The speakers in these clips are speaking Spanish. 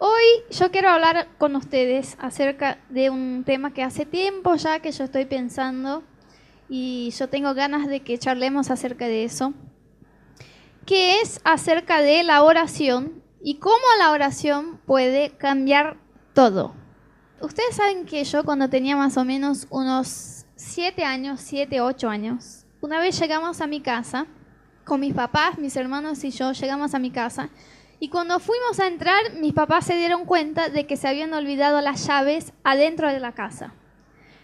Hoy yo quiero hablar con ustedes acerca de un tema que hace tiempo ya que yo estoy pensando y yo tengo ganas de que charlemos acerca de eso, que es acerca de la oración y cómo la oración puede cambiar todo. Ustedes saben que yo cuando tenía más o menos unos 7, 8 años, una vez llegamos a mi casa, con mis papás, mis hermanos y yo llegamos a mi casa, y cuando fuimos a entrar, mis papás se dieron cuenta de que se habían olvidado las llaves adentro de la casa.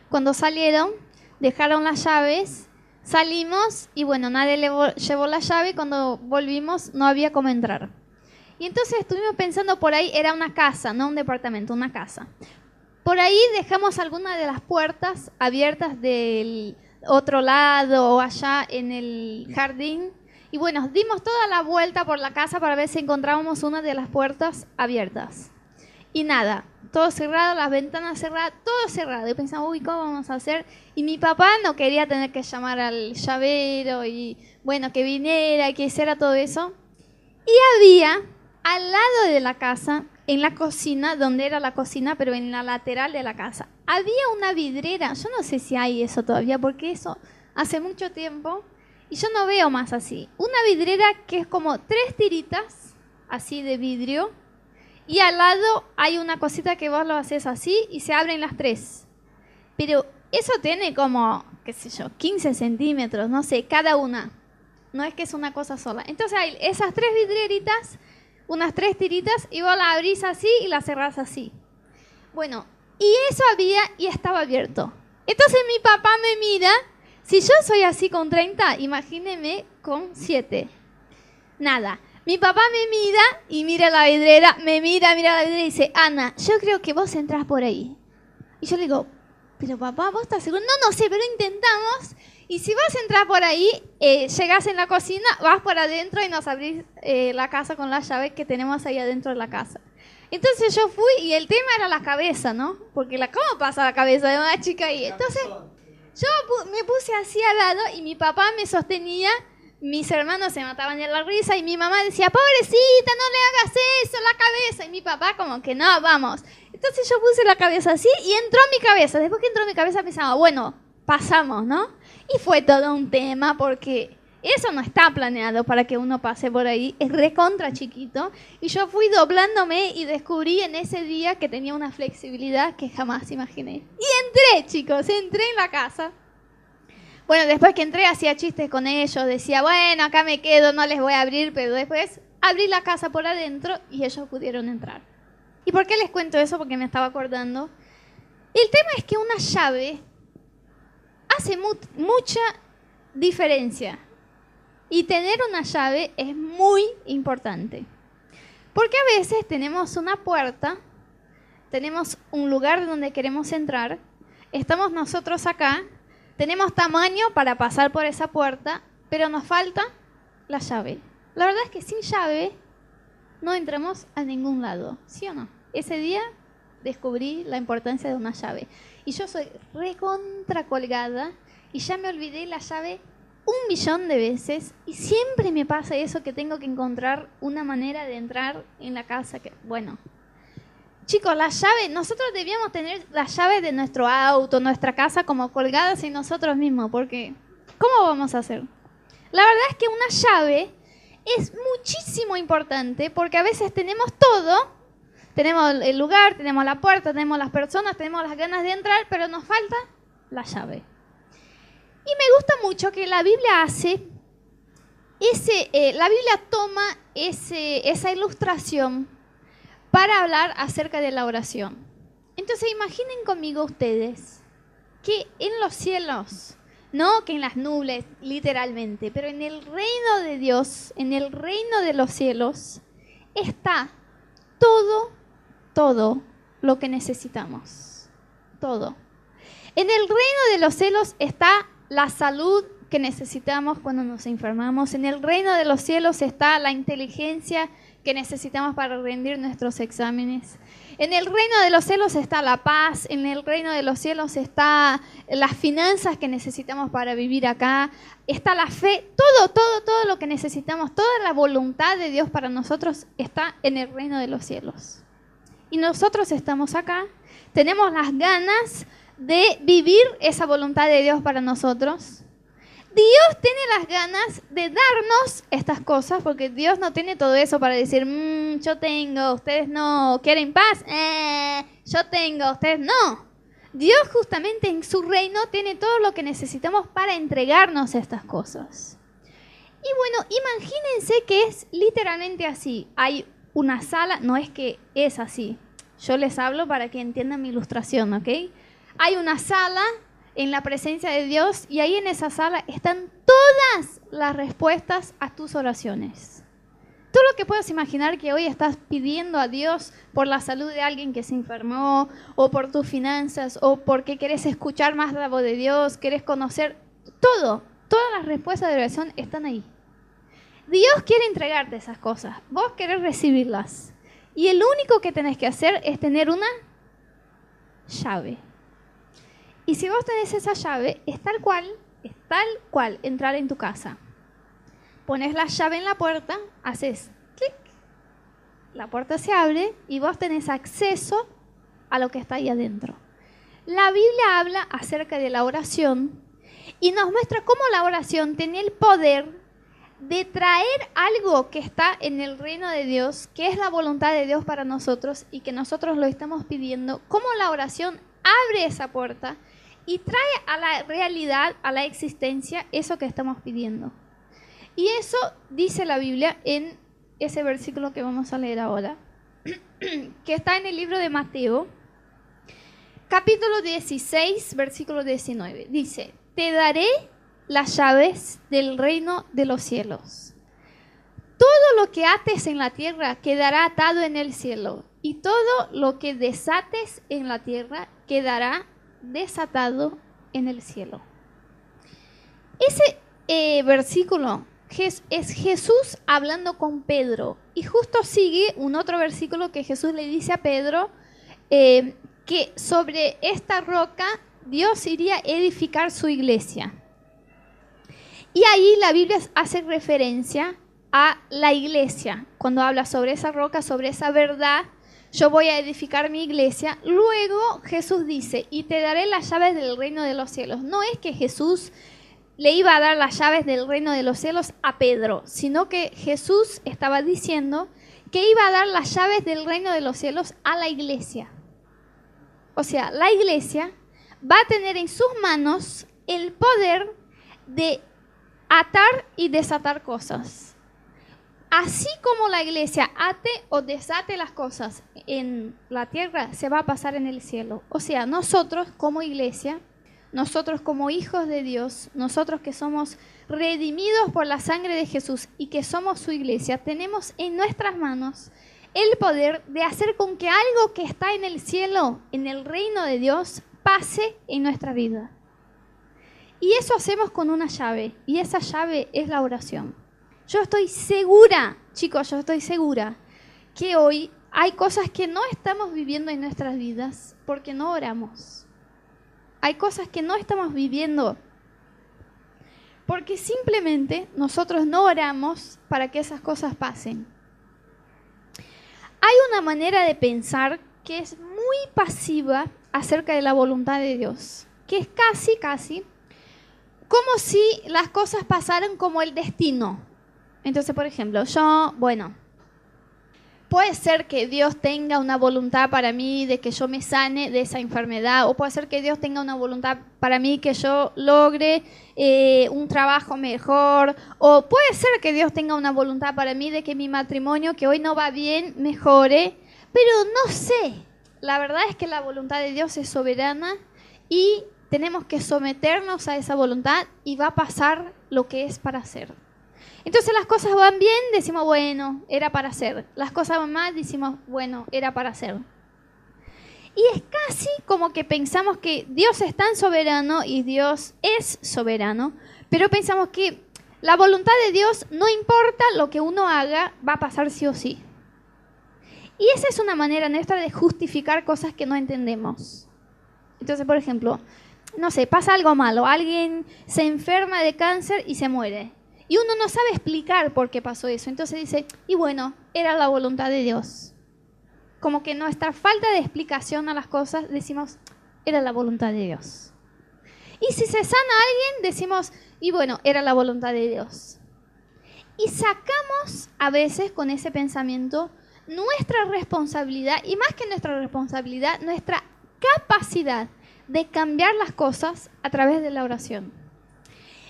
Cuando salieron, dejaron las llaves, salimos y bueno, nadie llevó la llave y cuando volvimos no había cómo entrar. Y entonces estuvimos pensando, por ahí era una casa, no un departamento, una casa. Por ahí dejamos algunas de las puertas abiertas del otro lado o allá en el jardín. Y bueno, dimos toda la vuelta por la casa para ver si encontrábamos una de las puertas abiertas. Y nada, todo cerrado, las ventanas cerradas, todo cerrado. Y pensamos, uy, ¿cómo vamos a hacer? Y mi papá no quería tener que llamar al llavero y bueno, que viniera y que hiciera todo eso. Y había al lado de la casa, en la cocina, donde era la cocina, pero en la lateral de la casa, había una vidriera. Yo no sé si hay eso todavía, porque eso hace mucho tiempo. Y yo no veo más así. Una vidriera que es como 3 tiritas, así de vidrio. Y al lado hay una cosita que vos lo haces así y se abren las 3. Pero eso tiene como, qué sé yo, 15 centímetros, no sé, cada una. No es que es una cosa sola. Entonces hay esas 3 vidrieritas, unas 3 tiritas, y vos la abrís así y la cerrás así. Bueno, y eso había y estaba abierto. Entonces mi papá me mira. Si yo soy así con 30, imagíneme con 7. Nada. Mi papá me mira y mira la vidriera, mira la vidriera y dice, Ana, yo creo que vos entrás por ahí. Y yo le digo, pero papá, ¿vos estás seguro? No sé, pero intentamos. Y si vos entrás por ahí, llegás en la cocina, vas por adentro y nos abrís la casa con las llaves que tenemos ahí adentro de la casa. Entonces yo fui y el tema era la cabeza, ¿no? Porque ¿cómo pasa la cabeza de una chica ahí? Entonces yo me puse así al lado y mi papá me sostenía, mis hermanos se mataban de la risa y mi mamá decía, pobrecita, no le hagas eso, la cabeza. Y mi papá como que no, vamos. Entonces yo puse la cabeza así y entró mi cabeza. Después que entró mi cabeza pensaba, bueno, pasamos, ¿no? Y fue todo un tema porque eso no está planeado para que uno pase por ahí, es recontra chiquito. Y yo fui doblándome y descubrí en ese día que tenía una flexibilidad que jamás imaginé. Y entré, chicos, entré en la casa. Bueno, después que entré hacía chistes con ellos, decía, bueno, acá me quedo, no les voy a abrir, pero después abrí la casa por adentro y ellos pudieron entrar. ¿Y por qué les cuento eso? Porque me estaba acordando. El tema es que una llave hace mucha diferencia. Y tener una llave es muy importante. Porque a veces tenemos una puerta, tenemos un lugar donde queremos entrar, estamos nosotros acá, tenemos tamaño para pasar por esa puerta, pero nos falta la llave. La verdad es que sin llave no entramos a ningún lado, ¿sí o no? Ese día descubrí la importancia de una llave. Y yo soy recontra colgada y ya me olvidé la llave 1.000.000 de veces y siempre me pasa eso que tengo que encontrar una manera de entrar en la casa. Bueno, chicos, la llave, nosotros debíamos tener las llaves de nuestro auto, nuestra casa como colgadas en nosotros mismos, porque ¿cómo vamos a hacer? La verdad es que una llave es muchísimo importante porque a veces tenemos todo, tenemos el lugar, tenemos la puerta, tenemos las personas, tenemos las ganas de entrar, pero nos falta la llave. Y me gusta mucho que la Biblia la Biblia toma esa ilustración para hablar acerca de la oración. Entonces imaginen conmigo ustedes que en los cielos, no que en las nubes literalmente, pero en el reino de Dios, en el reino de los cielos, está todo lo que necesitamos. Todo. En el reino de los cielos está la salud que necesitamos cuando nos enfermamos. En el reino de los cielos está la inteligencia que necesitamos para rendir nuestros exámenes. En el reino de los cielos está la paz. En el reino de los cielos está las finanzas que necesitamos para vivir acá. Está la fe. Todo lo que necesitamos, toda la voluntad de Dios para nosotros está en el reino de los cielos. Y nosotros estamos acá, tenemos las ganas de vivir esa voluntad de Dios para nosotros. Dios tiene las ganas de darnos estas cosas, porque Dios no tiene todo eso para decir, yo tengo, ustedes no, ¿quieren paz? Yo tengo, ustedes no. Dios justamente en su reino tiene todo lo que necesitamos para entregarnos estas cosas. Y bueno, imagínense que es literalmente así. Hay una sala, no es que es así. Yo les hablo para que entiendan mi ilustración, ¿ok? Hay una sala en la presencia de Dios y ahí en esa sala están todas las respuestas a tus oraciones. Todo lo que puedas imaginar que hoy estás pidiendo a Dios por la salud de alguien que se enfermó, o por tus finanzas, o porque querés escuchar más la voz de Dios, querés conocer, todas las respuestas de oración están ahí. Dios quiere entregarte esas cosas, vos querés recibirlas. Y el único que tenés que hacer es tener una llave. Y si vos tenés esa llave, es tal cual entrar en tu casa. Pones la llave en la puerta, haces clic, la puerta se abre y vos tenés acceso a lo que está ahí adentro. La Biblia habla acerca de la oración y nos muestra cómo la oración tiene el poder de traer algo que está en el reino de Dios, que es la voluntad de Dios para nosotros y que nosotros lo estamos pidiendo, cómo la oración abre esa puerta y trae a la realidad, a la existencia, eso que estamos pidiendo. Y eso dice la Biblia en ese versículo que vamos a leer ahora, que está en el libro de Mateo, capítulo 16, versículo 19. Dice, te daré las llaves del reino de los cielos. Todo lo que ates en la tierra quedará atado en el cielo, y todo lo que desates en la tierra quedará desatado en el cielo. Ese versículo es Jesús hablando con Pedro, y justo sigue un otro versículo que Jesús le dice a Pedro que sobre esta roca Dios iría a edificar su iglesia. Y ahí la Biblia hace referencia a la iglesia. Cuando habla sobre esa roca, sobre esa verdad, yo voy a edificar mi iglesia. Luego Jesús dice, y te daré las llaves del reino de los cielos. No es que Jesús le iba a dar las llaves del reino de los cielos a Pedro, sino que Jesús estaba diciendo que iba a dar las llaves del reino de los cielos a la iglesia. O sea, la iglesia va a tener en sus manos el poder de atar y desatar cosas. Así como la iglesia ate o desate las cosas en la tierra, se va a pasar en el cielo. O sea, nosotros como iglesia, nosotros como hijos de Dios, nosotros que somos redimidos por la sangre de Jesús y que somos su iglesia, tenemos en nuestras manos el poder de hacer con que algo que está en el cielo, en el reino de Dios, pase en nuestra vida. Y eso hacemos con una llave, y esa llave es la oración. Yo estoy segura, chicos, yo estoy segura que hoy hay cosas que no estamos viviendo en nuestras vidas porque no oramos. Hay cosas que no estamos viviendo porque simplemente nosotros no oramos para que esas cosas pasen. Hay una manera de pensar que es muy pasiva acerca de la voluntad de Dios, que es casi como si las cosas pasaran como el destino. Entonces, por ejemplo, puede ser que Dios tenga una voluntad para mí de que yo me sane de esa enfermedad, o puede ser que Dios tenga una voluntad para mí que yo logre un trabajo mejor, o puede ser que Dios tenga una voluntad para mí de que mi matrimonio, que hoy no va bien, mejore, pero no sé. La verdad es que la voluntad de Dios es soberana y tenemos que someternos a esa voluntad y va a pasar lo que es para hacer. Entonces las cosas van bien, decimos, bueno, era para hacer. Las cosas van mal, decimos, bueno, era para hacer. Y es casi como que pensamos que Dios es tan soberano y Dios es soberano, pero pensamos que la voluntad de Dios, no importa lo que uno haga, va a pasar sí o sí. Y esa es una manera nuestra de justificar cosas que no entendemos. Entonces, por ejemplo, no sé, pasa algo malo, alguien se enferma de cáncer y se muere. Y uno no sabe explicar por qué pasó eso. Entonces dice, y bueno, era la voluntad de Dios. como que nuestra falta de explicación a las cosas, decimos, era la voluntad de Dios. Y si se sana a alguien, decimos, y bueno, era la voluntad de Dios. Y sacamos a veces con ese pensamiento nuestra responsabilidad, y más que nuestra responsabilidad, nuestra capacidad de cambiar las cosas a través de la oración.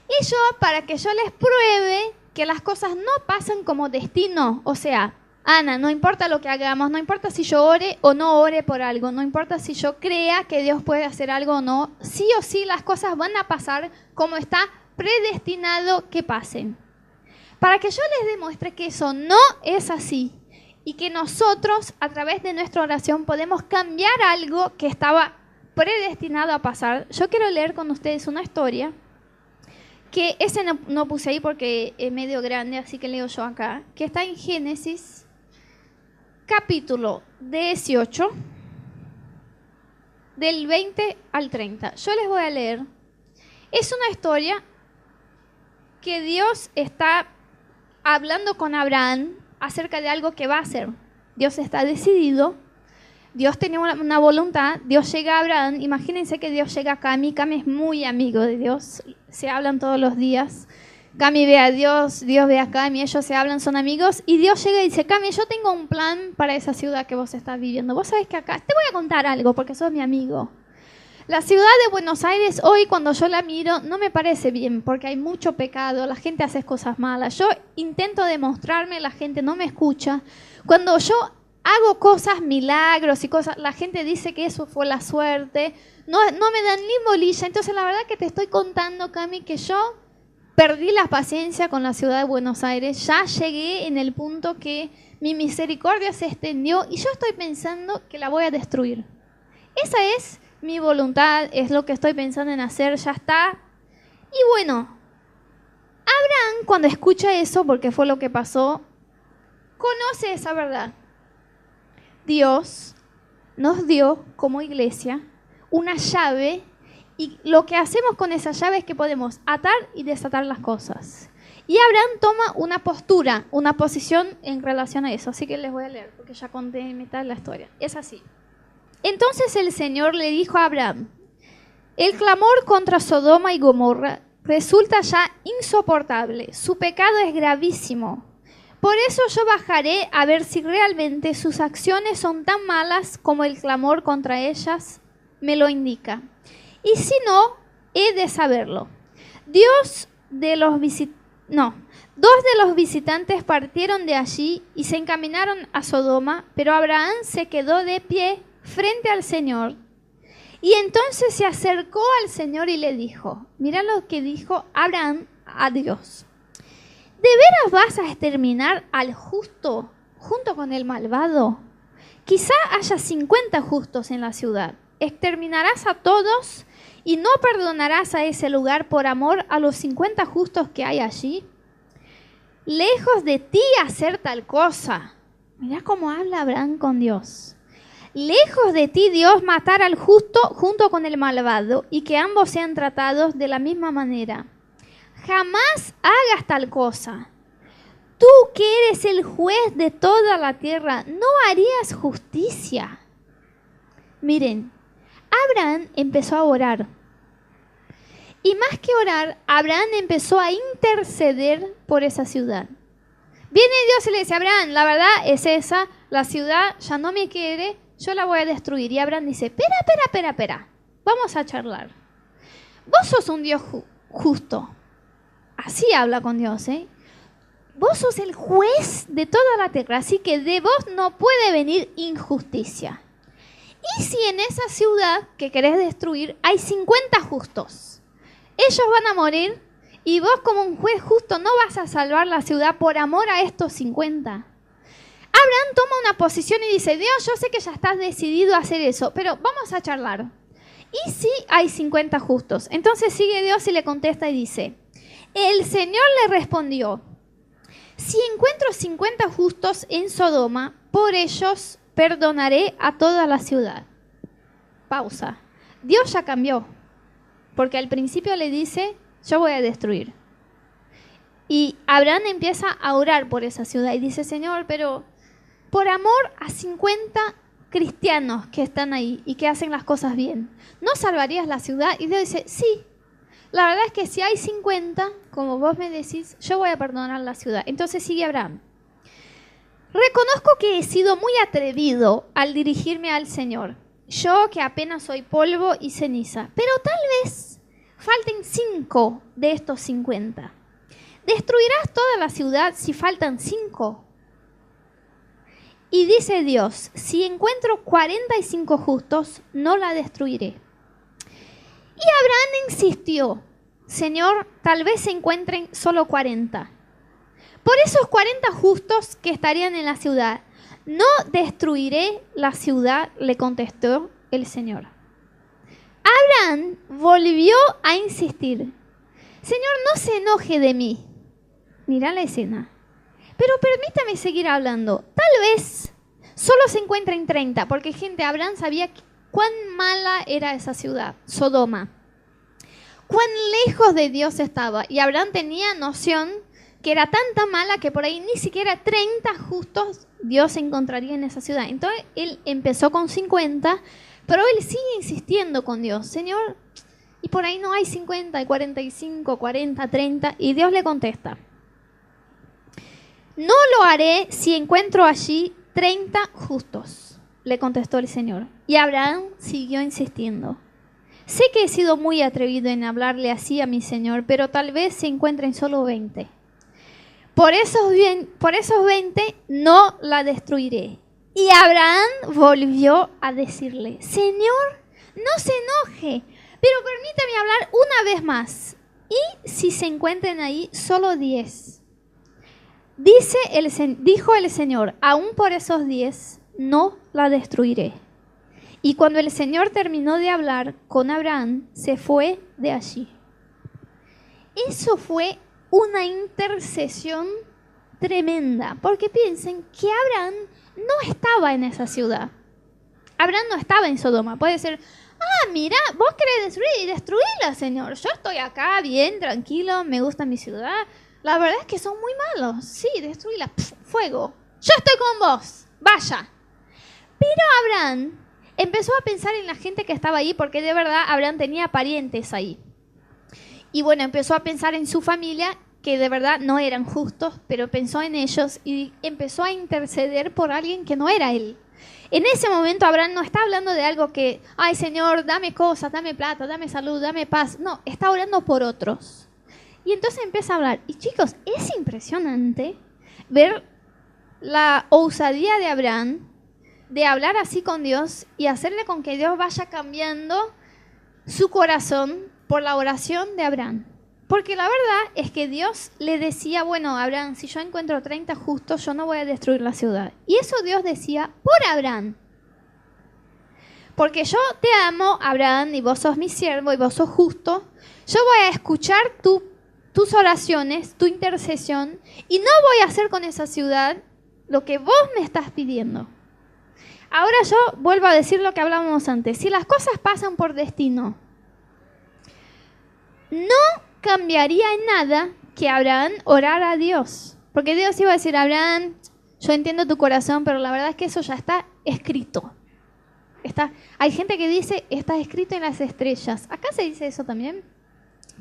Y yo, para que yo les pruebe que las cosas no pasan como destino, o sea, Ana, no importa lo que hagamos, no importa si yo ore o no ore por algo, no importa si yo crea que Dios puede hacer algo o no, sí o sí las cosas van a pasar como está predestinado que pasen. Para que yo les demuestre que eso no es así y que nosotros a través de nuestra oración podemos cambiar algo que estaba predestinado a pasar, yo quiero leer con ustedes una historia que ese no puse ahí porque es medio grande, así que leo yo acá, que está en Génesis capítulo 18, del 20 al 30. Yo les voy a leer. Es una historia que Dios está hablando con Abraham acerca de algo que va a hacer. Dios está decidido, Dios tenía una voluntad, Dios llega a Abraham. Imagínense que Dios llega a Cami. Cami es muy amigo de Dios, se hablan todos los días. Cami ve a Dios, Dios ve a Cami, ellos se hablan, son amigos. Y Dios llega y dice, Cami, yo tengo un plan para esa ciudad que vos estás viviendo. Vos sabés que acá, te voy a contar algo porque sos mi amigo. La ciudad de Buenos Aires hoy cuando yo la miro no me parece bien porque hay mucho pecado, la gente hace cosas malas. Yo intento demostrarme, la gente no me escucha. Cuando yo hago cosas, milagros y cosas, la gente dice que eso fue la suerte. No me dan ni bolilla. Entonces la verdad que te estoy contando, Cami, que yo perdí la paciencia con la ciudad de Buenos Aires. Ya llegué en el punto que mi misericordia se extendió y yo estoy pensando que la voy a destruir. Esa es mi voluntad, es lo que estoy pensando en hacer, ya está. Y bueno, Abraham cuando escucha eso, porque fue lo que pasó, conoce esa verdad. Dios nos dio como iglesia una llave y lo que hacemos con esa llave es que podemos atar y desatar las cosas. Y Abraham toma una postura, una posición en relación a eso. Así que les voy a leer porque ya conté en mitad de la historia. Es así. Entonces el Señor le dijo a Abraham, el clamor contra Sodoma y Gomorra resulta ya insoportable, su pecado es gravísimo. Por eso yo bajaré a ver si realmente sus acciones son tan malas como el clamor contra ellas me lo indica. Y si no, he de saberlo. Dos de los visitantes partieron de allí y se encaminaron a Sodoma, pero Abraham se quedó de pie frente al Señor. Y entonces se acercó al Señor y le dijo, mira lo que dijo Abraham a Dios. ¿De veras vas a exterminar al justo junto con el malvado? Quizá haya 50 justos en la ciudad. ¿Exterminarás a todos y no perdonarás a ese lugar por amor a los 50 justos que hay allí? Lejos de ti hacer tal cosa. Mirá cómo habla Abraham con Dios. Lejos de ti, Dios, matar al justo junto con el malvado y que ambos sean tratados de la misma manera. Jamás hagas tal cosa. Tú que eres el juez de toda la tierra, ¿no harías justicia? Miren, Abraham empezó a orar. Y más que orar, Abraham empezó a interceder por esa ciudad. Viene Dios y le dice, Abraham, la verdad es esa, la ciudad ya no me quiere, yo la voy a destruir. Y Abraham dice, espera, vamos a charlar. Vos sos un Dios justo. Así habla con Dios, ¿eh? Vos sos el juez de toda la tierra, así que de vos no puede venir injusticia. Y si en esa ciudad que querés destruir hay 50 justos, ellos van a morir y vos como un juez justo no vas a salvar la ciudad por amor a estos 50. Abraham toma una posición y dice, Dios, yo sé que ya estás decidido a hacer eso, pero vamos a charlar. ¿Y si hay 50 justos? Entonces sigue Dios y le contesta y dice, el Señor le respondió, si encuentro 50 justos en Sodoma, por ellos perdonaré a toda la ciudad. Pausa. Dios ya cambió, porque al principio le dice, yo voy a destruir. Y Abraham empieza a orar por esa ciudad y dice, Señor, pero por amor a 50 cristianos que están ahí y que hacen las cosas bien, ¿no salvarías la ciudad? Y Dios dice, sí, la verdad es que si hay 50, como vos me decís, yo voy a perdonar la ciudad. Entonces sigue Abraham. Reconozco que he sido muy atrevido al dirigirme al Señor, yo que apenas soy polvo y ceniza, pero tal vez falten 5 de estos 50. ¿Destruirás toda la ciudad si faltan 5? Y dice Dios, si encuentro 45 justos, no la destruiré. Y Abraham insistió, Señor, tal vez se encuentren solo 40. Por esos 40 justos que estarían en la ciudad, no destruiré la ciudad, le contestó el Señor. Abraham volvió a insistir, Señor, no se enoje de mí. Mira la escena. Pero permítame seguir hablando. Tal vez solo se encuentren 30, porque gente, Abraham sabía cuán mala era esa ciudad, Sodoma. Cuán lejos de Dios estaba. Y Abraham tenía noción que era tan mala que por ahí ni siquiera 30 justos Dios encontraría en esa ciudad. Entonces él empezó con 50, pero él sigue insistiendo con Dios. Señor, y por ahí no hay 50, hay 45, 40, 30. Y Dios le contesta, no lo haré si encuentro allí 30 justos, le contestó el Señor. Y Abraham siguió insistiendo. Sé que he sido muy atrevido en hablarle así a mi Señor, pero tal vez se encuentren solo 20. Por esos 20 no la destruiré. Y Abraham volvió a decirle, Señor, no se enoje, pero permítame hablar una vez más. ¿Y si se encuentran ahí solo 10? Dijo el Señor, aún por esos 10 no la destruiré. Y cuando el Señor terminó de hablar con Abraham, se fue de allí. Eso fue una intercesión tremenda, porque piensen que Abraham no estaba en esa ciudad. Abraham no estaba en Sodoma. Puede ser, mira, vos querés destruirla, Señor. Yo estoy acá bien, tranquilo, me gusta mi ciudad. La verdad es que son muy malos. Sí, destruíla, fuego. Yo estoy con vos, vaya. Pero Abraham empezó a pensar en la gente que estaba ahí, porque de verdad Abraham tenía parientes ahí. Y bueno, empezó a pensar en su familia, que de verdad no eran justos, pero pensó en ellos y empezó a interceder por alguien que no era él. En ese momento Abraham no está hablando de algo que, ay Señor, dame cosas, dame plata, dame salud, dame paz. No, está orando por otros. Y entonces empieza a hablar. Y chicos, es impresionante ver la osadía de Abraham de hablar así con Dios y hacerle con que Dios vaya cambiando su corazón por la oración de Abraham. Porque la verdad es que Dios le decía, bueno, Abraham, si yo encuentro 30 justos, yo no voy a destruir la ciudad. Y eso Dios decía por Abraham. Porque yo te amo, Abraham, y vos sos mi siervo, y vos sos justo. Yo voy a escuchar tus oraciones, tu intercesión, y no voy a hacer con esa ciudad lo que vos me estás pidiendo. Ahora yo vuelvo a decir lo que hablábamos antes. Si las cosas pasan por destino, no cambiaría en nada que Abraham orara a Dios. Porque Dios iba a decir, Abraham, yo entiendo tu corazón, pero la verdad es que eso ya está escrito. Hay gente que dice, está escrito en las estrellas. Acá se dice eso también,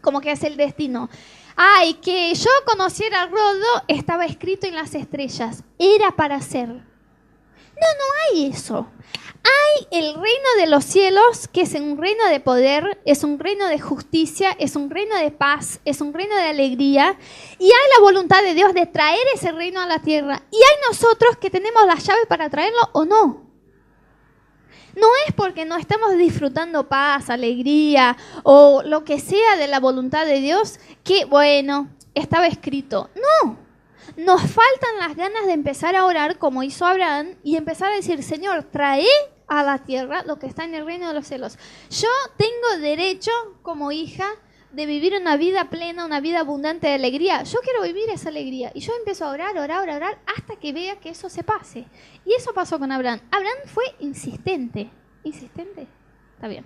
como que es el destino. Ay, que yo conociera al Rodo, estaba escrito en las estrellas. Era para ser. No hay eso. Hay el reino de los cielos, que es un reino de poder, es un reino de justicia, es un reino de paz, es un reino de alegría. Y hay la voluntad de Dios de traer ese reino a la tierra. Y hay nosotros que tenemos la llave para traerlo o no. No es porque no estamos disfrutando paz, alegría o lo que sea de la voluntad de Dios que, bueno, estaba escrito. No. Nos faltan las ganas de empezar a orar como hizo Abraham y empezar a decir, Señor, trae a la tierra lo que está en el reino de los cielos. Yo tengo derecho como hija de vivir una vida plena, una vida abundante de alegría. Yo quiero vivir esa alegría. Y yo empiezo a orar hasta que vea que eso se pase. Y eso pasó con Abraham. Abraham fue insistente. ¿Insistente? Está bien.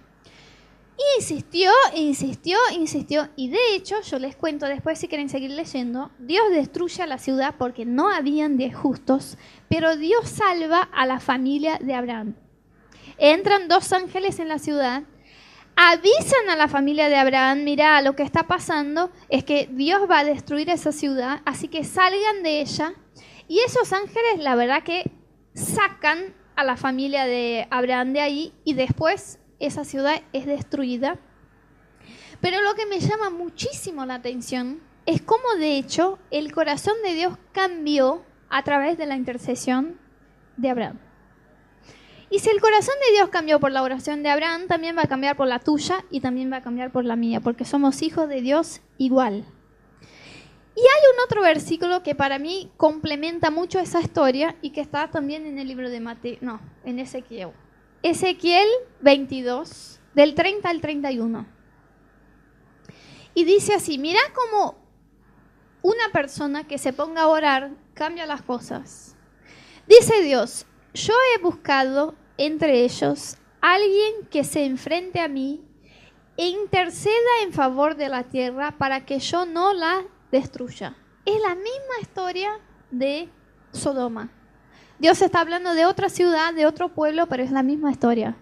Insistió, insistió, insistió. Y de hecho, yo les cuento después si quieren seguir leyendo, Dios destruye a la ciudad porque no habían de justos, pero Dios salva a la familia de Abraham. Entran 2 ángeles en la ciudad, avisan a la familia de Abraham, mirá, lo que está pasando es que Dios va a destruir esa ciudad, así que salgan de ella. Y esos ángeles, la verdad que sacan a la familia de Abraham de ahí y después esa ciudad es destruida. Pero lo que me llama muchísimo la atención es cómo de hecho el corazón de Dios cambió a través de la intercesión de Abraham. Y si el corazón de Dios cambió por la oración de Abraham, también va a cambiar por la tuya y también va a cambiar por la mía, porque somos hijos de Dios igual. Y hay un otro versículo que para mí complementa mucho esa historia y que está también en el libro de Mateo, no, en Ezequiel. Ezequiel 22, del 30 al 31. Y dice así, mirá cómo una persona que se ponga a orar cambia las cosas. Dice Dios, yo he buscado entre ellos alguien que se enfrente a mí e interceda en favor de la tierra para que yo no la destruya. Es la misma historia de Sodoma. Dios está hablando de otra ciudad, de otro pueblo, pero es la misma historia.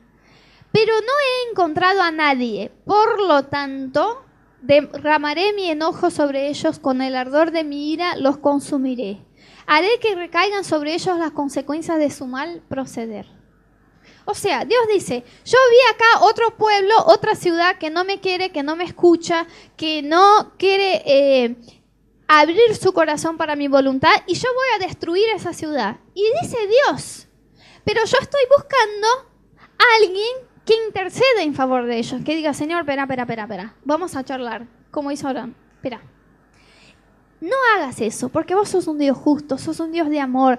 Pero no he encontrado a nadie, por lo tanto, derramaré mi enojo sobre ellos, con el ardor de mi ira los consumiré. Haré que recaigan sobre ellos las consecuencias de su mal proceder. O sea, Dios dice, yo vi acá otro pueblo, otra ciudad que no me quiere, que no me escucha, que no quiere abrir su corazón para mi voluntad y yo voy a destruir esa ciudad. Y dice Dios, pero yo estoy buscando a alguien que interceda en favor de ellos, que diga, Señor, espera, vamos a charlar, como hizo Abraham, espera. No hagas eso, porque vos sos un Dios justo, sos un Dios de amor.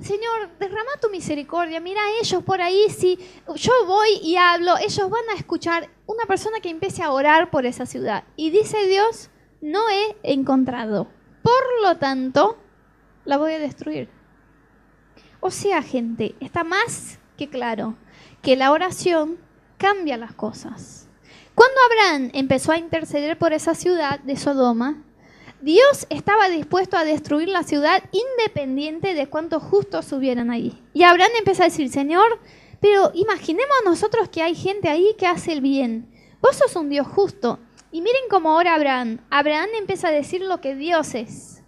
Señor, derrama tu misericordia. Mira, ellos por ahí, si yo voy y hablo, ellos van a escuchar. Una persona que empiece a orar por esa ciudad. Y dice Dios, no he encontrado. Por lo tanto, la voy a destruir. O sea, gente, está más que claro que la oración cambia las cosas. Cuando Abraham empezó a interceder por esa ciudad de Sodoma, Dios estaba dispuesto a destruir la ciudad independiente de cuántos justos hubieran ahí. Y Abraham empezó a decir, Señor, pero imaginemos nosotros que hay gente ahí que hace el bien. Vos sos un Dios justo. Y miren cómo ora Abraham. Abraham empieza a decir lo que Dios es.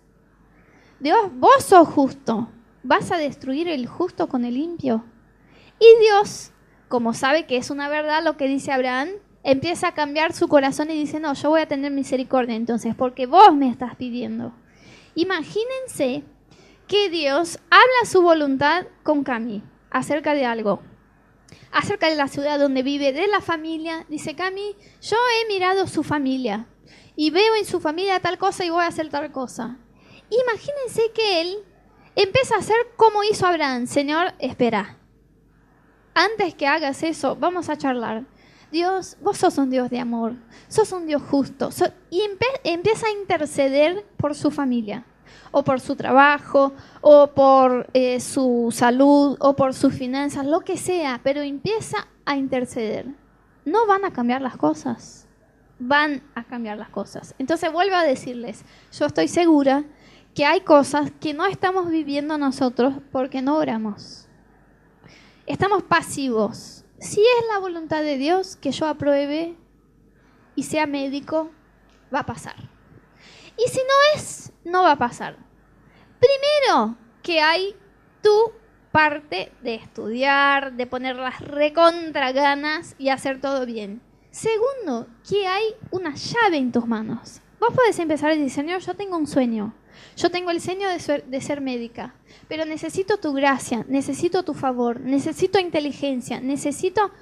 Dios, vos sos justo. ¿Vas a destruir el justo con el limpio? Y Dios, como sabe que es una verdad lo que dice Abraham, empieza a cambiar su corazón y dice, no, yo voy a tener misericordia entonces, porque vos me estás pidiendo. Imagínense que Dios habla su voluntad con Cami acerca de algo, acerca de la ciudad donde vive, de la familia. Dice, Cami, yo he mirado su familia y veo en su familia tal cosa y voy a hacer tal cosa. Imagínense que él empieza a hacer como hizo Abraham. Señor, espera, antes que hagas eso, vamos a charlar. Dios, vos sos un Dios de amor, sos un Dios justo. Y empieza a interceder por su familia, o por su trabajo, o por su salud, o por sus finanzas, lo que sea, pero empieza a interceder. No van a cambiar las cosas, van a cambiar las cosas. Entonces vuelvo a decirles, yo estoy segura que hay cosas que no estamos viviendo nosotros porque no oramos. Estamos pasivos. Si es la voluntad de Dios que yo apruebe y sea médico, va a pasar. Y si no es, no va a pasar. Primero, que hay tu parte de estudiar, de poner las recontra ganas y hacer todo bien. Segundo, que hay una llave en tus manos. Vos podés empezar a decir, Señor, yo tengo un sueño. Yo tengo el sueño de ser médica, pero necesito tu gracia, necesito tu favor, necesito inteligencia, necesito...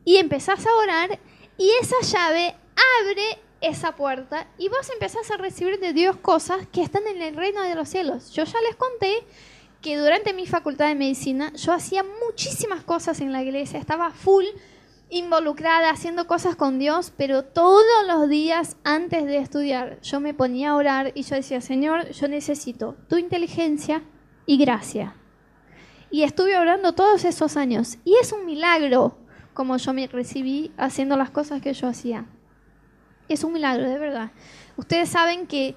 Y empezás a orar y esa llave abre esa puerta y vos empezás a recibir de Dios cosas que están en el reino de los cielos. Yo ya les conté que durante mi facultad de medicina yo hacía muchísimas cosas en la iglesia, estaba full involucrada, haciendo cosas con Dios, pero todos los días antes de estudiar yo me ponía a orar y yo decía, Señor, yo necesito tu inteligencia y gracia. Y estuve orando todos esos años y es un milagro, como yo me recibí haciendo las cosas que yo hacía. Es un milagro, de verdad. Ustedes saben que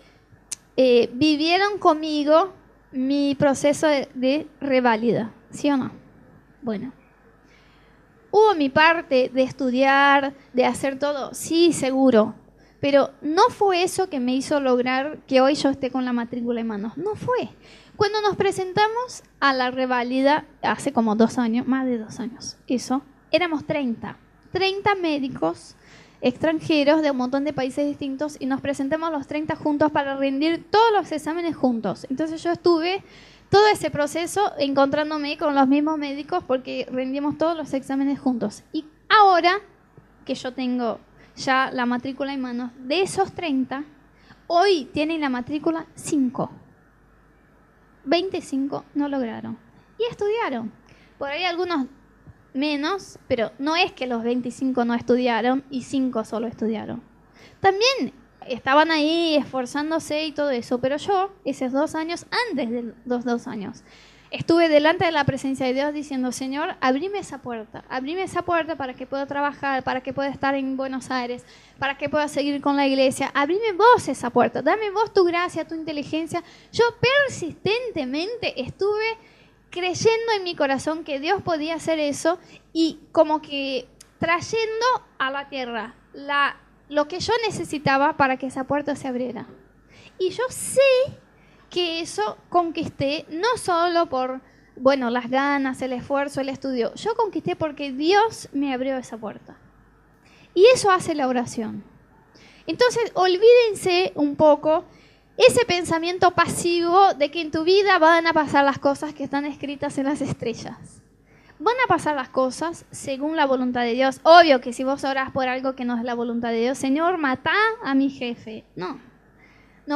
vivieron conmigo mi proceso de reválida, ¿sí o no? Bueno, hubo mi parte de estudiar, de hacer todo, sí, seguro, pero no fue eso que me hizo lograr que hoy yo esté con la matrícula en manos, no fue. Cuando nos presentamos a la reválida, hace como 2 años, más de 2 años, eso, éramos 30 médicos extranjeros de un montón de países distintos y nos presentamos los 30 juntos para rendir todos los exámenes juntos. Entonces yo estuve todo ese proceso encontrándome con los mismos médicos porque rendimos todos los exámenes juntos. Y ahora que yo tengo ya la matrícula en manos, de esos 30, hoy tienen la matrícula 5. 25 no lograron. Y estudiaron. Por ahí algunos menos, pero no es que los 25 no estudiaron y 5 solo estudiaron. También estaban ahí esforzándose y todo eso, pero yo, esos 2 años, antes de los 2 años, estuve delante de la presencia de Dios diciendo, Señor, abrime esa puerta para que pueda trabajar, para que pueda estar en Buenos Aires, para que pueda seguir con la iglesia, abrime vos esa puerta, dame vos tu gracia, tu inteligencia. Yo persistentemente estuve creyendo en mi corazón que Dios podía hacer eso y como que trayendo a la tierra lo que yo necesitaba para que esa puerta se abriera. Y yo sé que eso conquisté no solo por, bueno, las ganas, el esfuerzo, el estudio. Yo conquisté porque Dios me abrió esa puerta. Y eso hace la oración. Entonces, olvídense un poco ese pensamiento pasivo de que en tu vida van a pasar las cosas que están escritas en las estrellas. Van a pasar las cosas según la voluntad de Dios. Obvio que si vos orás por algo que no es la voluntad de Dios, Señor, matá a mi jefe. No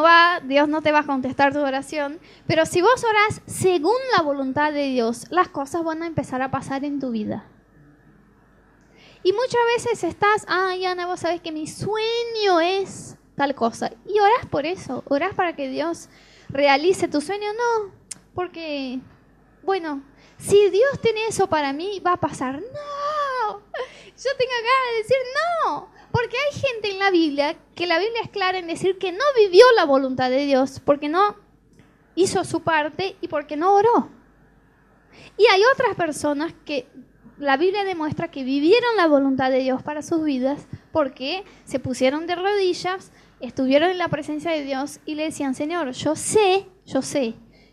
va, Dios no te va a contestar tu oración. Pero si vos orás según la voluntad de Dios, las cosas van a empezar a pasar en tu vida. Y muchas veces estás, ay, Ana, vos sabés que mi sueño es tal cosa. Y orás por eso, orás para que Dios realice tu sueño. No, porque, bueno, si Dios tiene eso para mí, va a pasar. No, yo tengo ganas de decir no, porque hay gente en la Biblia, que la Biblia es clara en decir que no vivió la voluntad de Dios, porque no hizo su parte y porque no oró. Y hay otras personas que la Biblia demuestra que vivieron la voluntad de Dios para sus vidas porque se pusieron de rodillas, estuvieron en la presencia de Dios y le decían, Señor, yo sé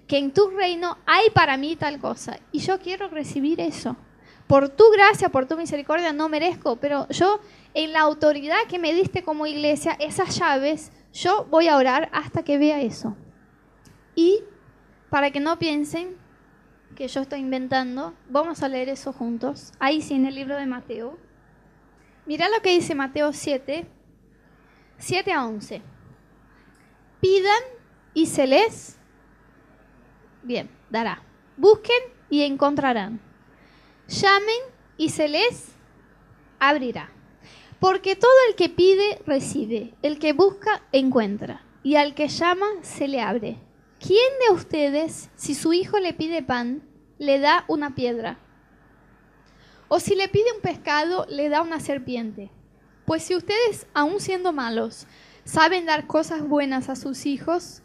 que en tu reino hay para mí tal cosa y yo quiero recibir eso. Por tu gracia, por tu misericordia no merezco, pero yo en la autoridad que me diste como iglesia, esas llaves, yo voy a orar hasta que vea eso. Y para que no piensen que yo estoy inventando, vamos a leer eso juntos. Ahí sí, en el libro de Mateo. Mirá lo que dice Mateo 7 a 11. Pidan y se les dará. Busquen y encontrarán. Llamen y se les abrirá. Porque todo el que pide, recibe. El que busca, encuentra. Y al que llama, se le abre. ¿Quién de ustedes, si su hijo le pide pan, le da una piedra? O si le pide un pescado, le da una serpiente. Pues si ustedes, aun siendo malos, saben dar cosas buenas a sus hijos,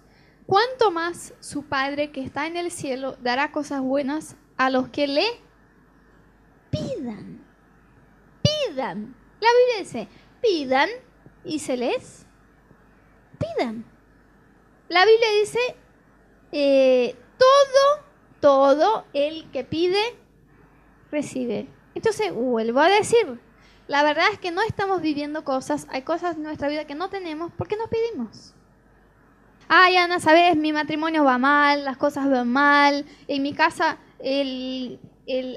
¿cuánto más su Padre que está en el cielo dará cosas buenas a los que le pidan? Pidan. La Biblia dice, pidan y se les pidan. La Biblia dice, todo el que pide, recibe. Entonces, vuelvo a decir, la verdad es que no estamos viviendo cosas, hay cosas en nuestra vida que no tenemos porque no pedimos. Ay, Ana, ¿sabes? Mi matrimonio va mal, las cosas van mal, en mi casa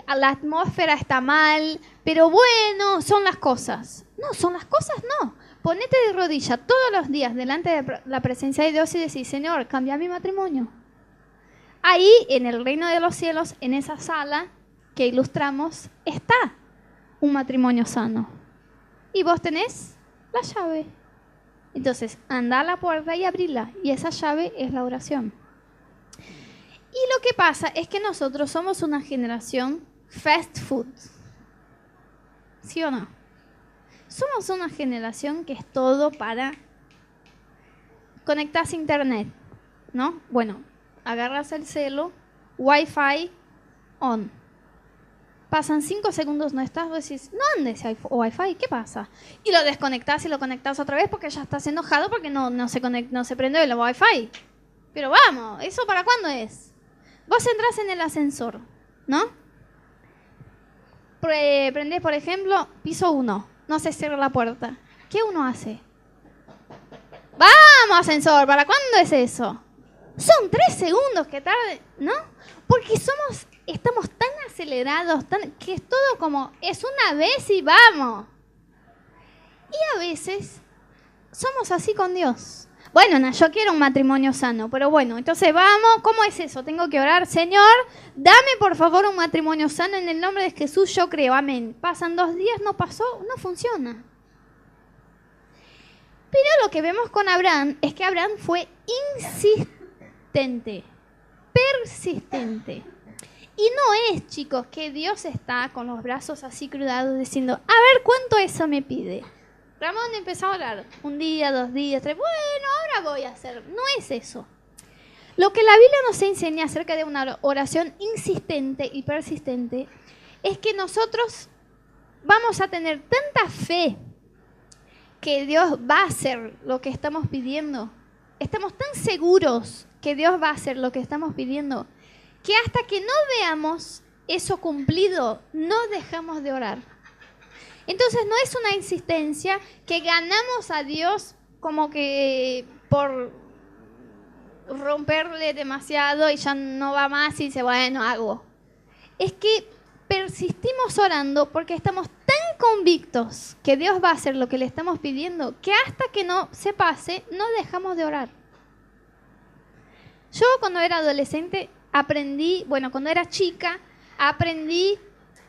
la atmósfera está mal, pero bueno, son las cosas. No, son las cosas no. Ponete de rodilla todos los días delante de la presencia de Dios y decís, Señor, cambia mi matrimonio. Ahí, en el reino de los cielos, en esa sala que ilustramos, está un matrimonio sano. Y vos tenés la llave. Entonces, anda a la puerta y abrila. Y esa llave es la oración. Y lo que pasa es que nosotros somos una generación fast food. ¿Sí o no? Somos una generación que es todo para conectarse a internet, ¿no? Bueno, agarras el celo, Wi-Fi on. Pasan 5 segundos, no estás, vos decís, no andes Wi-Fi, ¿qué pasa? Y lo desconectás y lo conectás otra vez porque ya estás enojado porque no se prende el Wi-Fi. Pero vamos, ¿eso para cuándo es? Vos entrás en el ascensor, ¿no? Prendés, por ejemplo, piso 1, no se cierra la puerta. ¿Qué uno hace? ¡Vamos, ascensor! ¿Para cuándo es eso? Son 3 segundos que tarde, ¿no? Porque estamos tan acelerados, que es todo como, es una vez y vamos. Y a veces somos así con Dios. Bueno, no, yo quiero un matrimonio sano, pero bueno, entonces vamos, ¿cómo es eso? Tengo que orar, Señor, dame por favor un matrimonio sano en el nombre de Jesús, yo creo, amén. Pasan 2 días, no pasó, no funciona. Pero lo que vemos con Abraham es que Abraham fue insistente, persistente. Y no es, chicos, que Dios está con los brazos así cruzados diciendo, a ver cuánto eso me pide. Ramón empezó a orar 1 día, 2 días, 3, bueno, ahora voy a hacer. No es eso. Lo que la Biblia nos enseña acerca de una oración insistente y persistente es que nosotros vamos a tener tanta fe que Dios va a hacer lo que estamos pidiendo. Estamos tan seguros que Dios va a hacer lo que estamos pidiendo que hasta que no veamos eso cumplido, no dejamos de orar. Entonces no es una insistencia que ganamos a Dios como que por romperle demasiado y ya no va más y dice, bueno, hago. Es que persistimos orando porque estamos tan convictos que Dios va a hacer lo que le estamos pidiendo que hasta que no se pase, no dejamos de orar. Yo cuando era adolescente cuando era chica, aprendí,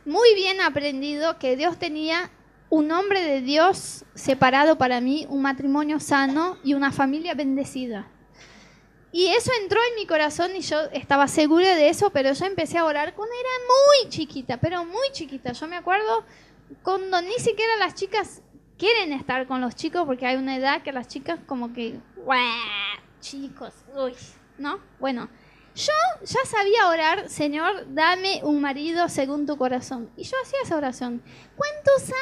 muy bien aprendido, que Dios tenía un hombre de Dios separado para mí, un matrimonio sano y una familia bendecida. Y eso entró en mi corazón y yo estaba segura de eso, pero yo empecé a orar cuando era muy chiquita, pero muy chiquita. Yo me acuerdo cuando ni siquiera las chicas quieren estar con los chicos porque hay una edad que las chicas como que, chicos, uy, ¿no? Bueno, yo ya sabía orar, Señor, dame un marido según tu corazón. Y yo hacía esa oración. ¿Cuántos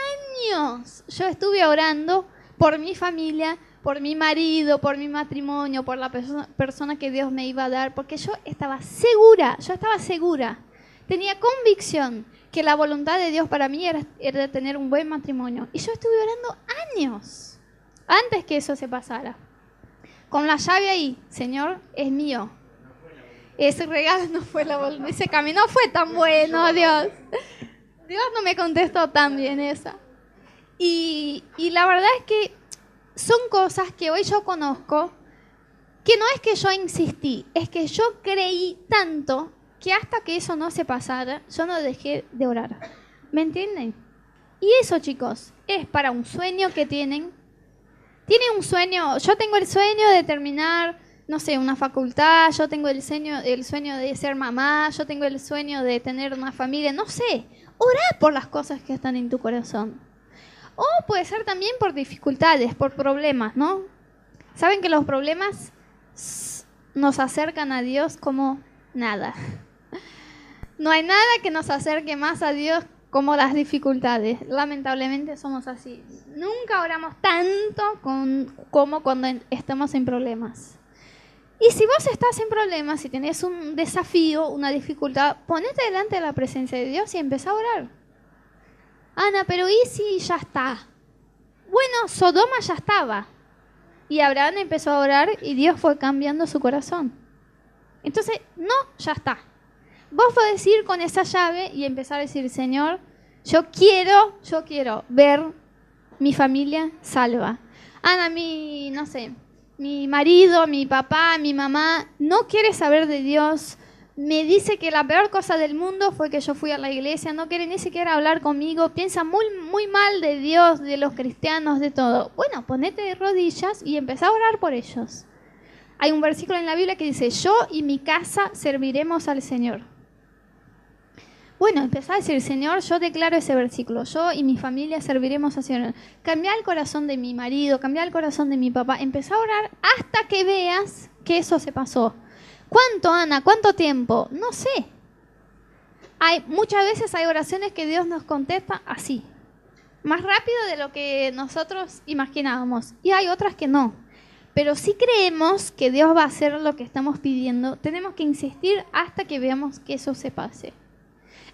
años yo estuve orando por mi familia, por mi marido, por mi matrimonio, por la persona que Dios me iba a dar? Porque yo estaba segura, tenía convicción que la voluntad de Dios para mí era tener un buen matrimonio. Y yo estuve orando años antes que eso se pasara. Con la llave ahí, Señor, es mío. Ese regalo no fue ese camino no fue tan bueno, Dios. Dios no me contestó tan bien esa. Y la verdad es que son cosas que hoy yo conozco, que no es que yo insistí, es que yo creí tanto que hasta que eso no se pasara, yo no dejé de orar. ¿Me entienden? Y eso, chicos, es para un sueño que tienen. Tienen un sueño, yo tengo el sueño de terminar, no sé, una facultad, yo tengo el sueño de ser mamá, yo tengo el sueño de tener una familia, no sé. Orá por las cosas que están en tu corazón. O puede ser también por dificultades, por problemas, ¿no? Saben que los problemas nos acercan a Dios como nada. No hay nada que nos acerque más a Dios como las dificultades. Lamentablemente somos así. Nunca oramos tanto como cuando estamos en problemas. Y si vos estás en problemas, si tenés un desafío, una dificultad, ponete delante de la presencia de Dios y empezá a orar. Ana, pero ¿y si ya está? Bueno, Sodoma ya estaba. Y Abraham empezó a orar y Dios fue cambiando su corazón. Entonces, no, ya está. Vos podés ir con esa llave y empezar a decir, Señor, yo quiero ver mi familia salva. Ana, mi marido, mi papá, mi mamá no quiere saber de Dios. Me dice que la peor cosa del mundo fue que yo fui a la iglesia, no quiere ni siquiera hablar conmigo, piensa muy, muy mal de Dios, de los cristianos, de todo. Bueno, ponete de rodillas y empezá a orar por ellos. Hay un versículo en la Biblia que dice, yo y mi casa serviremos al Señor. Bueno, empezá a decir, Señor, yo declaro ese versículo, yo y mi familia serviremos al Señor. Cambia el corazón de mi marido, cambia el corazón de mi papá. Empezá a orar hasta que veas que eso se pasó. ¿Cuánto, Ana? ¿Cuánto tiempo? No sé. Muchas veces hay oraciones que Dios nos contesta así, más rápido de lo que nosotros imaginábamos. Y hay otras que no. Pero si creemos que Dios va a hacer lo que estamos pidiendo, tenemos que insistir hasta que veamos que eso se pase.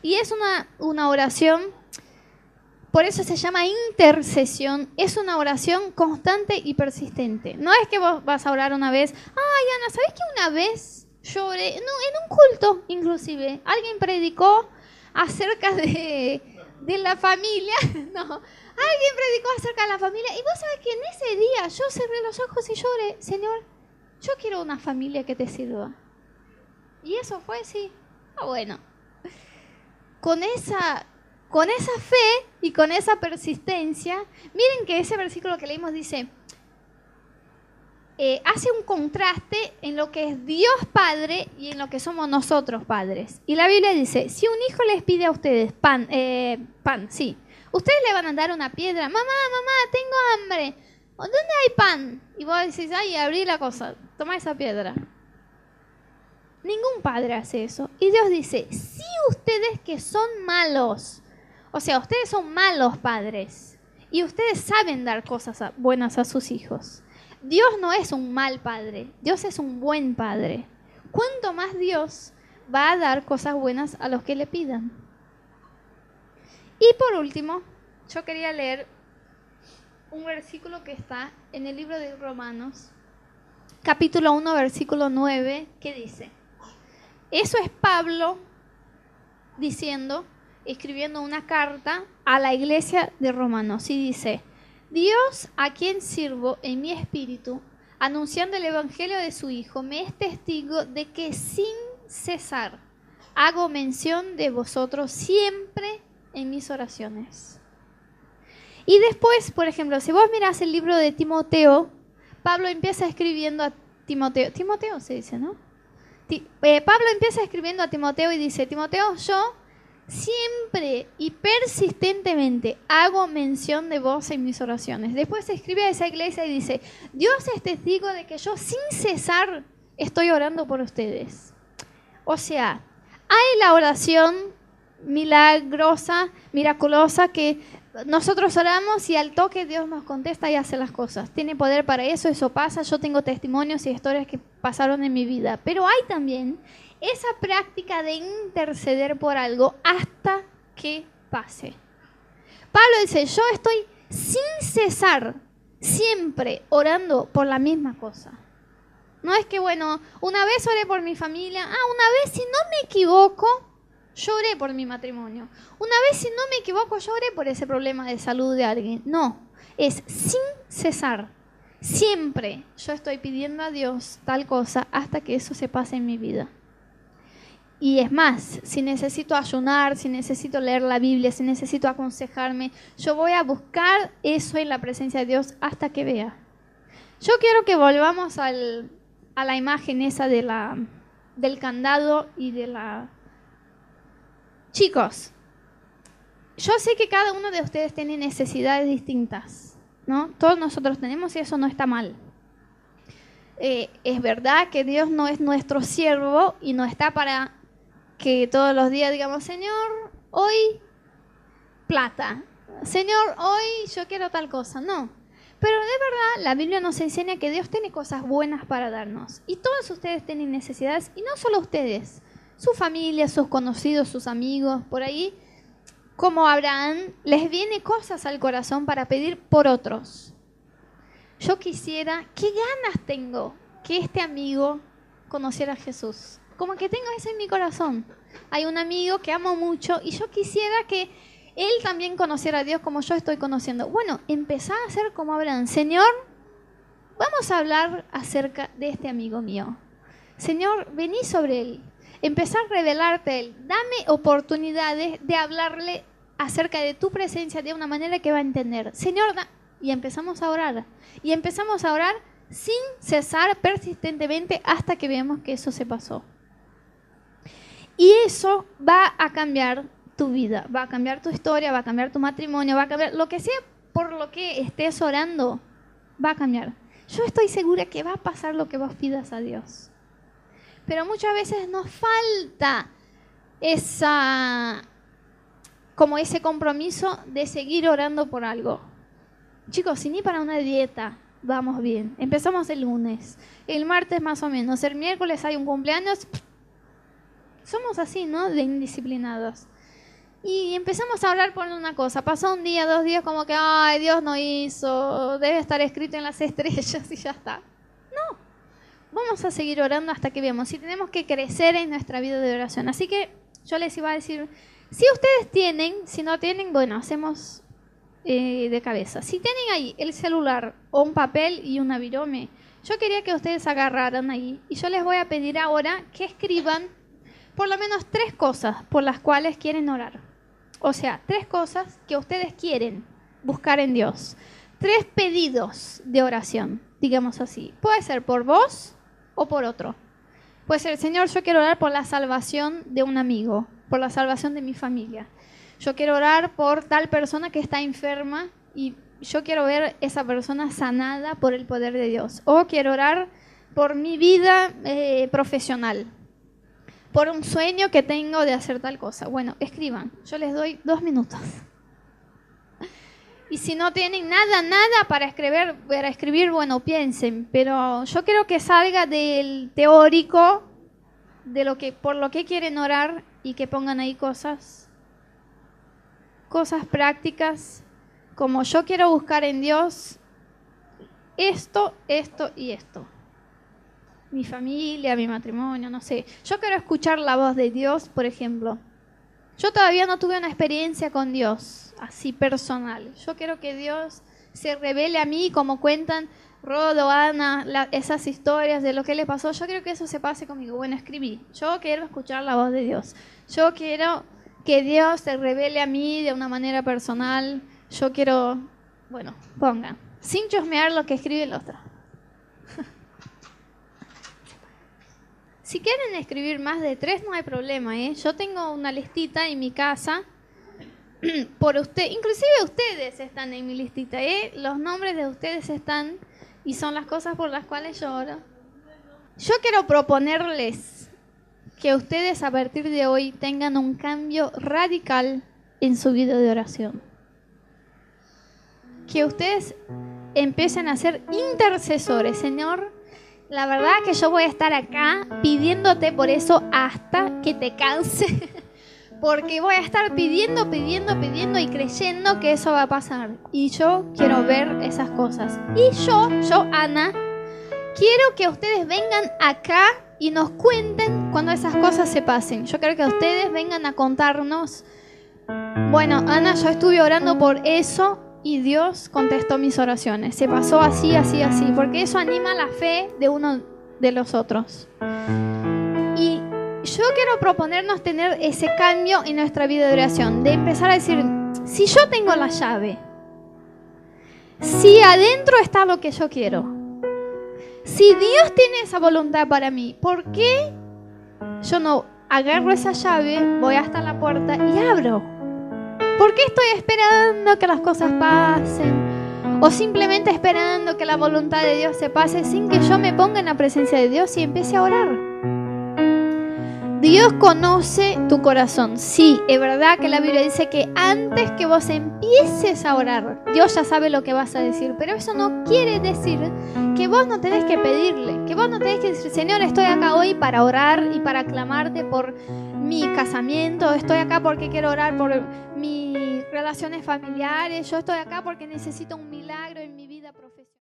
Y es una oración, por eso se llama intercesión, es una oración constante y persistente. No es que vos vas a orar una vez, ay Ana, ¿sabés que una vez lloré? No, en un culto inclusive, alguien predicó acerca de la familia, no, alguien predicó acerca de la familia, y vos sabés que en ese día yo cerré los ojos y lloré, Señor, yo quiero una familia que te sirva. Y eso fue, sí, bueno. Con esa fe y con esa persistencia, miren que ese versículo que leímos dice, hace un contraste en lo que es Dios Padre y en lo que somos nosotros padres. Y la Biblia dice, si un hijo les pide a ustedes pan, sí, ustedes le van a dar una piedra, mamá, tengo hambre, ¿dónde hay pan? Y vos decís, ay, abrí la cosa, toma esa piedra. Ningún padre hace eso. Y Dios dice, si ustedes que son malos, o sea, ustedes son malos padres, y ustedes saben dar cosas buenas a sus hijos. Dios no es un mal padre, Dios es un buen padre. ¿Cuánto más Dios va a dar cosas buenas a los que le pidan? Y por último, yo quería leer un versículo que está en el libro de Romanos, capítulo 1, versículo 9, que dice, eso es Pablo escribiendo una carta a la iglesia de Romanos, y dice, Dios, a quien sirvo en mi espíritu, anunciando el evangelio de su Hijo, me es testigo de que sin cesar hago mención de vosotros siempre en mis oraciones. Y después, por ejemplo, si vos mirás el libro de Timoteo, Pablo empieza escribiendo a Timoteo se dice, ¿no? Pablo empieza escribiendo a Timoteo y dice, Timoteo, yo siempre y persistentemente hago mención de vos en mis oraciones. Después se escribe a esa iglesia y dice, Dios es testigo de que yo sin cesar estoy orando por ustedes. O sea, hay la oración miraculosa que nosotros oramos y al toque Dios nos contesta y hace las cosas. Tiene poder para eso, eso pasa. Yo tengo testimonios y historias que pasaron en mi vida. Pero hay también esa práctica de interceder por algo hasta que pase. Pablo dice, yo estoy sin cesar, siempre orando por la misma cosa. No es que, bueno, una vez oré por mi familia, una vez, si no me equivoco, lloré por mi matrimonio. Una vez, si no me equivoco, lloré por ese problema de salud de alguien. No, es sin cesar. Siempre yo estoy pidiendo a Dios tal cosa hasta que eso se pase en mi vida. Y es más, si necesito ayunar, si necesito leer la Biblia, si necesito aconsejarme, yo voy a buscar eso en la presencia de Dios hasta que vea. Yo quiero que volvamos a la imagen esa del candado y de la... Chicos, yo sé que cada uno de ustedes tiene necesidades distintas, ¿no? Todos nosotros tenemos y eso no está mal. Es verdad que Dios no es nuestro siervo y no está para que todos los días digamos, Señor, hoy plata, Señor, hoy yo quiero tal cosa. No, pero de verdad la Biblia nos enseña que Dios tiene cosas buenas para darnos. Y todos ustedes tienen necesidades, y no solo ustedes, su familia, sus conocidos, sus amigos, por ahí, como Abraham, les viene cosas al corazón para pedir por otros. Yo quisiera, qué ganas tengo que este amigo conociera a Jesús. Como que tengo eso en mi corazón. Hay un amigo que amo mucho y yo quisiera que él también conociera a Dios como yo estoy conociendo. Bueno, empezá a ser como Abraham. Señor, vamos a hablar acerca de este amigo mío. Señor, vení sobre él. Empezá a revelarte a él. Dame oportunidades de hablarle acerca de tu presencia de una manera que va a entender. Señor, y empezamos a orar. Y empezamos a orar sin cesar persistentemente hasta que veamos que eso se pasó. Y eso va a cambiar tu vida, va a cambiar tu historia, va a cambiar tu matrimonio, va a cambiar lo que sea por lo que estés orando, va a cambiar. Yo estoy segura que va a pasar lo que vos pidas a Dios. Pero muchas veces nos falta ese compromiso de seguir orando por algo. Chicos, si ni para una dieta vamos bien. Empezamos el lunes, el martes más o menos, el miércoles hay un cumpleaños. Somos así, ¿no? De indisciplinados. Y empezamos a hablar por una cosa. Pasó un día, 2 días, como que, ay, Dios no hizo, debe estar escrito en las estrellas y ya está. No, vamos a seguir orando hasta que veamos. Si tenemos que crecer en nuestra vida de oración. Así que yo les iba a decir, si ustedes tienen, si no tienen, bueno, hacemos de cabeza. Si tienen ahí el celular o un papel y una virome, yo quería que ustedes agarraran ahí. Y yo les voy a pedir ahora que escriban por lo menos 3 cosas por las cuales quieren orar. O sea, 3 cosas que ustedes quieren buscar en Dios. 3 pedidos de oración, digamos así. Puede ser por vos o por otro. Puede ser, Señor, yo quiero orar por la salvación de un amigo, por la salvación de mi familia. Yo quiero orar por tal persona que está enferma y yo quiero ver esa persona sanada por el poder de Dios. O quiero orar por mi vida profesional, por un sueño que tengo de hacer tal cosa. Bueno, escriban. Yo les doy 2 minutos. Y si no tienen nada para escribir, bueno, piensen. Pero yo quiero que salga del teórico, de por lo que quieren orar, y que pongan ahí cosas prácticas, como yo quiero buscar en Dios esto y esto. Mi familia, mi matrimonio, no sé. Yo quiero escuchar la voz de Dios, por ejemplo. Yo todavía no tuve una experiencia con Dios, así personal. Yo quiero que Dios se revele a mí, como cuentan Rodo, Ana, esas historias de lo que le pasó. Yo quiero que eso se pase conmigo. Bueno, escribí. Yo quiero escuchar la voz de Dios. Yo quiero que Dios se revele a mí de una manera personal. Yo quiero, bueno, pongan, sin chusmear lo que escribe el otro. Si quieren escribir más de 3, no hay problema, ¿eh? Yo tengo una listita en mi casa por usted, inclusive ustedes están en mi listita, ¿eh? Los nombres de ustedes están y son las cosas por las cuales yo oro. Yo quiero proponerles que ustedes a partir de hoy tengan un cambio radical en su vida de oración. Que ustedes empiecen a ser intercesores, Señor. La verdad que yo voy a estar acá pidiéndote por eso hasta que te canse. Porque voy a estar pidiendo y creyendo que eso va a pasar. Y yo quiero ver esas cosas. Y yo, Ana, quiero que ustedes vengan acá y nos cuenten cuando esas cosas se pasen. Yo quiero que ustedes vengan a contarnos. Bueno, Ana, yo estuve orando por eso. Y Dios contestó mis oraciones. Se pasó así, porque eso anima la fe de uno de los otros. Y yo quiero proponernos tener ese cambio en nuestra vida de oración, de empezar a decir, si yo tengo la llave, si adentro está lo que yo quiero, si Dios tiene esa voluntad para mí, ¿por qué yo no agarro esa llave, voy hasta la puerta y abro? ¿Por qué estoy esperando que las cosas pasen? O simplemente esperando que la voluntad de Dios se pase sin que yo me ponga en la presencia de Dios y empiece a orar. Dios conoce tu corazón. Sí, es verdad que la Biblia dice que antes que vos empieces a orar, Dios ya sabe lo que vas a decir. Pero eso no quiere decir que vos no tenés que pedirle, que vos no tenés que decir, Señor, estoy acá hoy para orar y para clamarte por mi casamiento, estoy acá porque quiero orar por mis relaciones familiares, yo estoy acá porque necesito un milagro en mi vida profesional.